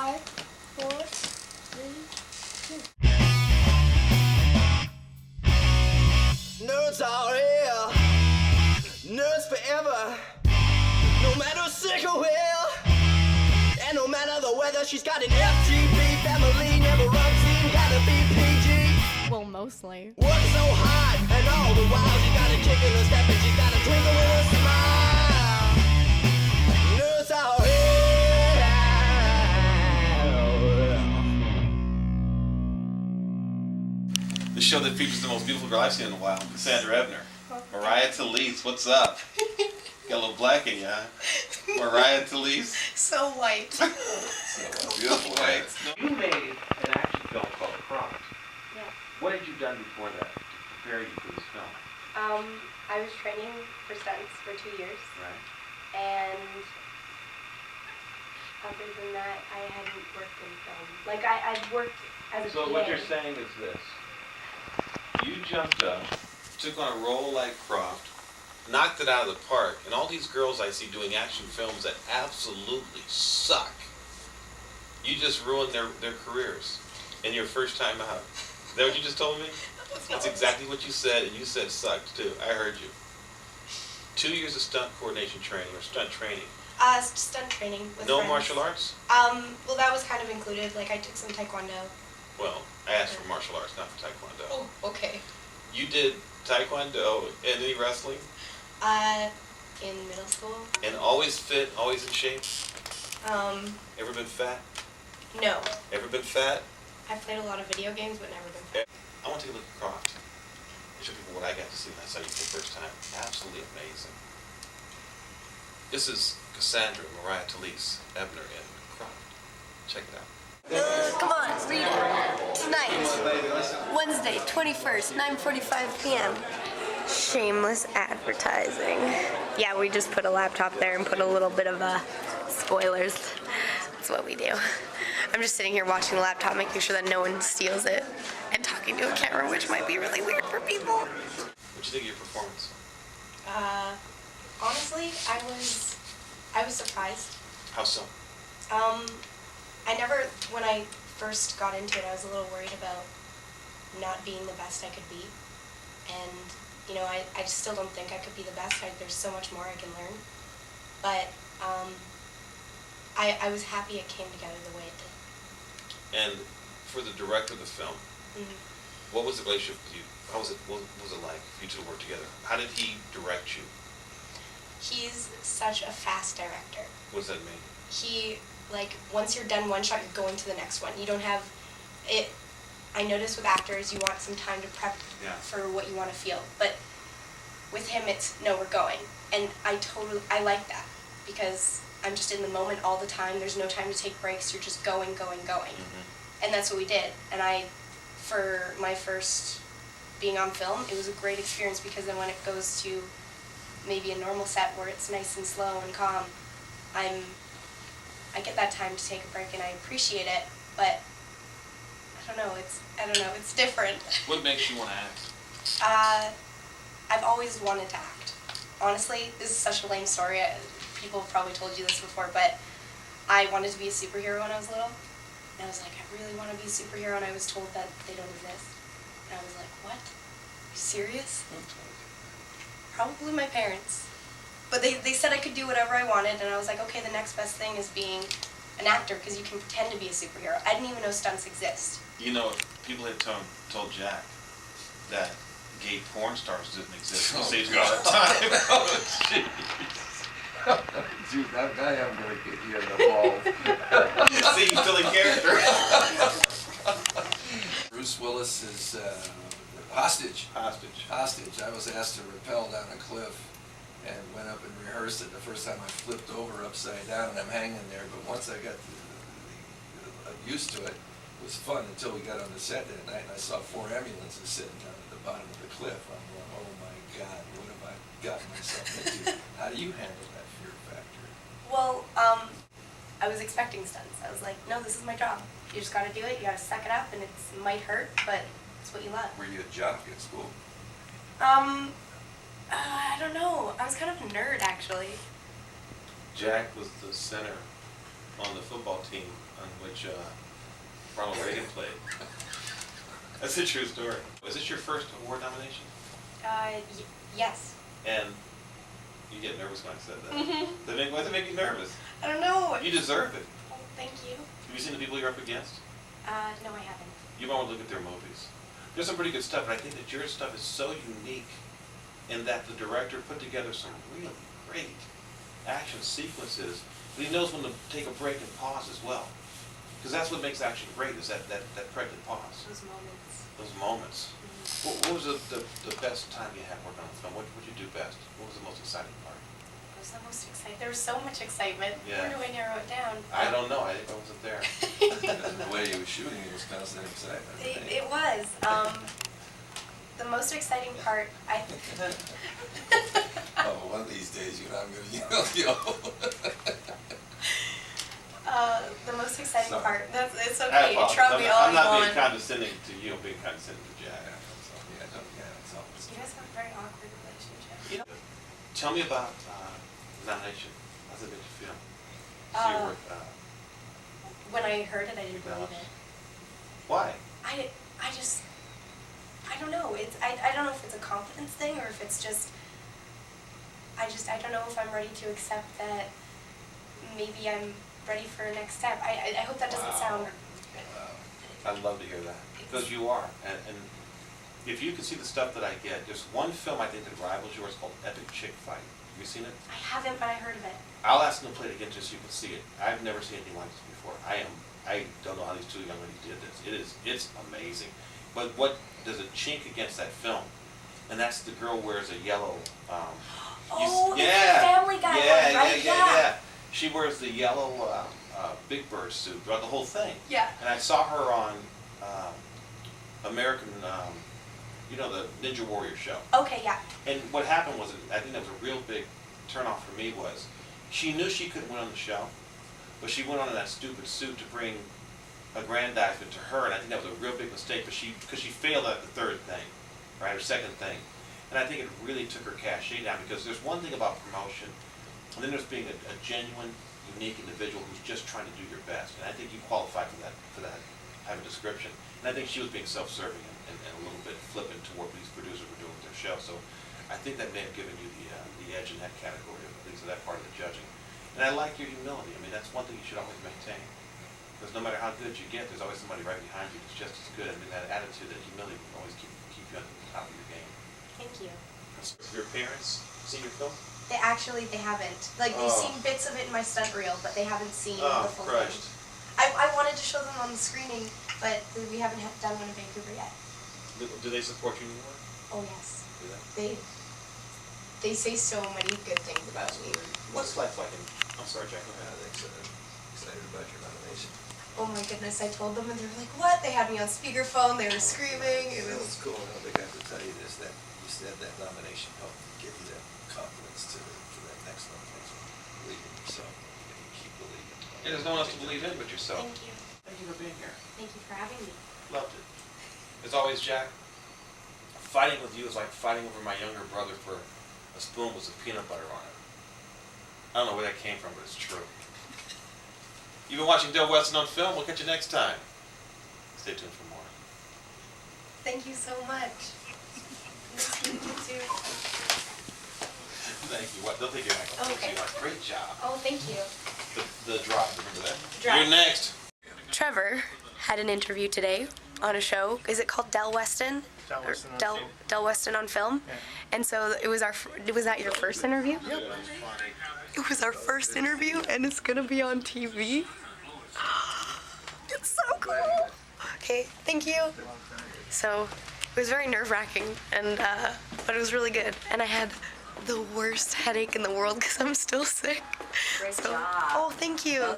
5, 4, 3, 2. NerdzRL, nerds forever. No matter sick or well, and no matter the weather, she's got an FTP family, never runs in, gotta be PG. Well, mostly. Work so hard, and all the while she got a kick in her step, and she's got a twinkle in her smile. NerdzRL. The show that features the most beautiful girl I've seen in a while, Cassandra Ebner. Mariah Talese, what's up? Got a little black in you, huh? Mariah Talese. So white. So beautiful, right? You made an action film called Croft. Yeah. What had you done before that to prepare you for this film? I was training for stunts for 2 years, Right. and other than that, I hadn't worked in film. Like, I'd worked as a So PA. what you're saying is this. You jumped up. Took on a role like Croft, knocked it out of the park, and all these girls I see doing action films that absolutely suck, you just ruined their careers in your first time out. Is that what you just told me? That's exactly what you said, and you said sucked too. I heard you. 2 years of stunt coordination training or stunt training. Stunt training with No friends. martial arts? Well, that was kind of included. Like, I took some taekwondo. Well, I asked for martial arts, not for taekwondo. Oh, okay. You did taekwondo and any wrestling? In middle school. And always fit, always in shape? Ever been fat? No. Ever been fat? I've played a lot of video games, but never been fat. I want to take a look at Croft. Show people what I got to see when I saw you for the first time. Absolutely amazing. This is Cassandra Mariah Talese Ebner in Croft. Check it out. Come on, read it. Tonight, Wednesday, 21st, 9:45 p.m. Shameless advertising. Yeah, we just put a laptop there and put a little bit of spoilers. That's what we do. I'm just sitting here watching the laptop, making sure that no one steals it, and talking to a camera, which might be really weird for people. What'd you think of your performance? Honestly, I was surprised. How so? When I first got into it, I was a little worried about not being the best I could be. And, you know, I still don't think I could be the best. There's so much more I can learn. But I was happy it came together the way it did. And for the director of the film, what was the relationship with you? How was it? What was it like for you two to work together? How did he direct you? He's such a fast director. What does that mean? He, like, once you're done one shot, you're going to the next one. You don't have it. I notice with actors, you want some time to prep for what you want to feel. But with him, it's, no, we're going. And I like that, because I'm just in the moment all the time. There's no time to take breaks. You're just going, going, going. And that's what we did. And for my first being on film, it was a great experience, because then when it goes to maybe a normal set where it's nice and slow and calm, I get that time to take a break, and I appreciate it. But I don't know, it's different. What makes you want to act? I've always wanted to act. Honestly, this is such a lame story. People have probably told you this before, but I wanted to be a superhero when I was little. And I was like, I really want to be a superhero, and I was told that they don't exist. And I was like, what? Are you serious? Probably my parents. But they said I could do whatever I wanted, and I was like, okay, the next best thing is being an actor, because you can pretend to be a superhero. I didn't even know stunts exist. You know, people had told Jack that gay porn stars didn't exist. It saves a lot of time. Dude, that guy I'm gonna get you in the ball. See, he's still in character. Bruce Willis is hostage. Hostage. I was asked to rappel down a cliff and went up and rehearsed it. The first time I flipped over upside down and I'm hanging there, but once I got used to it, it was fun until we got on the set that night and I saw 4 ambulances sitting down at the bottom of the cliff. I'm going, oh my God, what have I gotten myself into? How do you handle that fear factor? Well, I was expecting stunts. I was like, no, this is my job. You just gotta do it, you gotta suck it up, and it might hurt, but it's what you love. Were you a jock at school? I don't know. I was kind of a nerd, actually. Jack was the center on the football team on which Ronald Reagan played. That's a true story. Is this your first award nomination? Yes. And you get nervous when I said that. Why does it make you nervous? I don't know. You deserve it. Oh, thank you. Have you seen the people you're up against? No, I haven't. You might want to look at their movies. There's some pretty good stuff, but I think that your stuff is so unique in that the director put together some really great action sequences. But he knows when to take a break and pause as well. Because that's what makes action great, is that pregnant pause. Those moments. Those moments. What was the best time you had working on the film? What did you do best? What was the most exciting part? What was the most exciting? There was so much excitement. Yeah. Where do I narrow it down? I don't know. I wasn't there. And the way he was shooting, it was constant excitement. It was. The most exciting part, I think. Oh, one of these days, you know, I'm gonna yell. The most exciting Sorry. part. It's I okay. You apologize. trouble me all I'm you not being want. condescending to you. I'm being condescending to Jack. It's all. You guys have a very awkward relationship. You know, tell me about nomination. How's it make you feel? See your work, When I heard it, I didn't believe it. why? I don't know. I don't know if it's a confidence thing or if it's just, I don't know if I'm ready to accept that maybe I'm ready for a next step. I hope that doesn't sound. I'd love to hear that. Because you are. And if you can see the stuff that I get, there's one film I think that rivals yours called Epic Chick Fight. Have you seen it? I haven't, but I heard of it. I'll ask them to play it again just so you can see it. I've never seen anything like this before. I don't know how these two young ladies did this. It's amazing. But what does it chink against that film? And that's the girl wears a yellow. Oh, it's the Family Guy one, right? Yeah. She wears the yellow Big Bird suit throughout the whole thing. Yeah. And I saw her on American, the Ninja Warrior show. Okay, yeah. And what happened was, I think that was a real big turnoff for me, was she knew she couldn't win on the show, but she went on in that stupid suit to bring aggrandizement to her, and I think that was a real big mistake, because she failed at the third thing, right, or second thing. And I think it really took her cachet down, because there's one thing about promotion, and then there's being a genuine, unique individual who's just trying to do your best. And I think you qualify for that type of description. And I think she was being self-serving and a little bit flippant to what these producers were doing with their show. So I think that may have given you the edge in that category, at least of that part of the judging. And I like your humility. I mean, that's one thing you should always maintain. Because no matter how good you get, there's always somebody right behind you that's just as good. I mean, that attitude, that humility will always keep you on the top of your game. Thank you. Your parents seen your film? They haven't. Like, they've seen bits of it in my stunt reel, but they haven't seen the full crushed. thing. I wanted to show them on the screening, but we haven't done one in Vancouver yet. Do they support you anymore? Oh, yes. Do they? They say so many good things about me. What's life like I'm sorry, Jack. Go ahead. Excited about your nomination. Oh my goodness, I told them and they were like, what? They had me on speakerphone, they were screaming. It Well, was it's cool. I think I have to tell you this, that you said that nomination helped give you that confidence to that next nomination. Believe in yourself. And you keep believing. Yeah, there's no one else to believe in but yourself. Thank you. Thank you for being here. Thank you for having me. Loved it. As always, Jack, fighting with you is like fighting over my younger brother for a spoon with some peanut butter on it. I don't know where that came from, but it's true. You've been watching Del Weston on Film. We'll catch you next time. Stay tuned for more. Thank you so much. Nice to meet you too. Thank you. They'll take your ankle. Okay. Great job. Oh, thank you. The drop, remember that? Drop. You're next. Trevor had an interview today on a show. Is it called Del Weston? Del Weston on Film. Del Weston on Film. Yeah. And so was that your first interview? Yep. It was our first interview, and it's gonna be on TV. It's so cool. Okay, thank you. So it was very nerve-wracking, and but it was really good. And I had the worst headache in the world because I'm still sick. Great so, job. Oh, thank you.